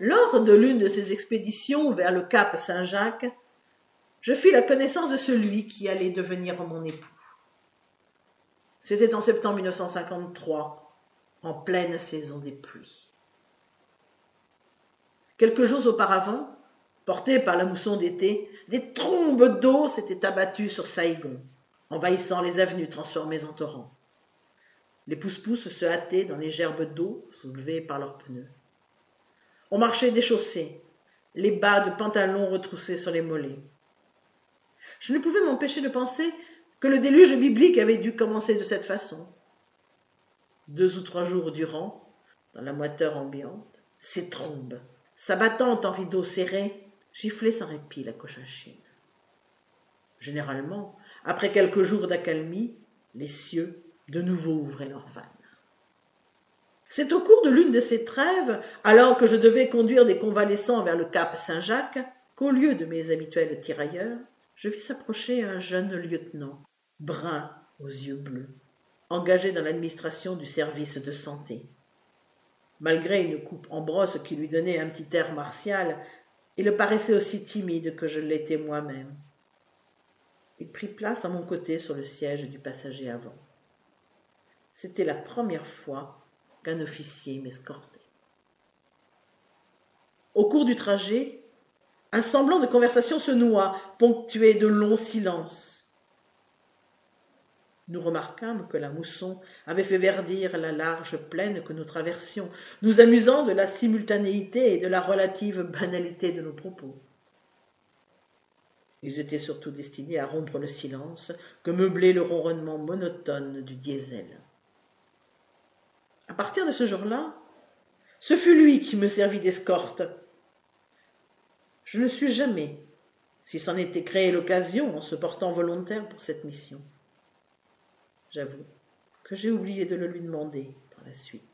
Lors de l'une de ces expéditions vers le cap Saint-Jacques, je fis la connaissance de celui qui allait devenir mon époux. C'était en septembre 1953, en pleine saison des pluies. Quelques jours auparavant, portés par la mousson d'été, des trombes d'eau s'étaient abattues sur Saïgon, envahissant les avenues transformées en torrents. Les pousse-pousses se hâtaient dans les gerbes d'eau soulevées par leurs pneus. On marchait déchaussés, les bas de pantalons retroussés sur les mollets. Je ne pouvais m'empêcher de penser que le déluge biblique avait dû commencer de cette façon. 2 ou 3 jours durant, dans la moiteur ambiante, ces trombes, s'abattant en rideaux serrés, giflaient sans répit la Cochinchine. Généralement, après quelques jours d'accalmie, les cieux de nouveau ouvraient leurs vannes. C'est au cours de l'une de ces trêves, alors que je devais conduire des convalescents vers le cap Saint-Jacques, qu'au lieu de mes habituels tirailleurs, je vis s'approcher un jeune lieutenant, brun aux yeux bleus, engagé dans l'administration du service de santé. Malgré une coupe en brosse qui lui donnait un petit air martial, il paraissait aussi timide que je l'étais moi-même. Il prit place à mon côté sur le siège du passager avant. C'était la première fois qu'un officier m'escortait. Au cours du trajet, un semblant de conversation se noua, ponctué de longs silences. Nous remarquâmes que la mousson avait fait verdir la large plaine que nous traversions, nous amusant de la simultanéité et de la relative banalité de nos propos. Ils étaient surtout destinés à rompre le silence que meublait le ronronnement monotone du diesel. À partir de ce jour-là, ce fut lui qui me servit d'escorte. Je ne sus jamais si c'en était créé l'occasion en se portant volontaire pour cette mission. J'avoue que j'ai oublié de le lui demander par la suite.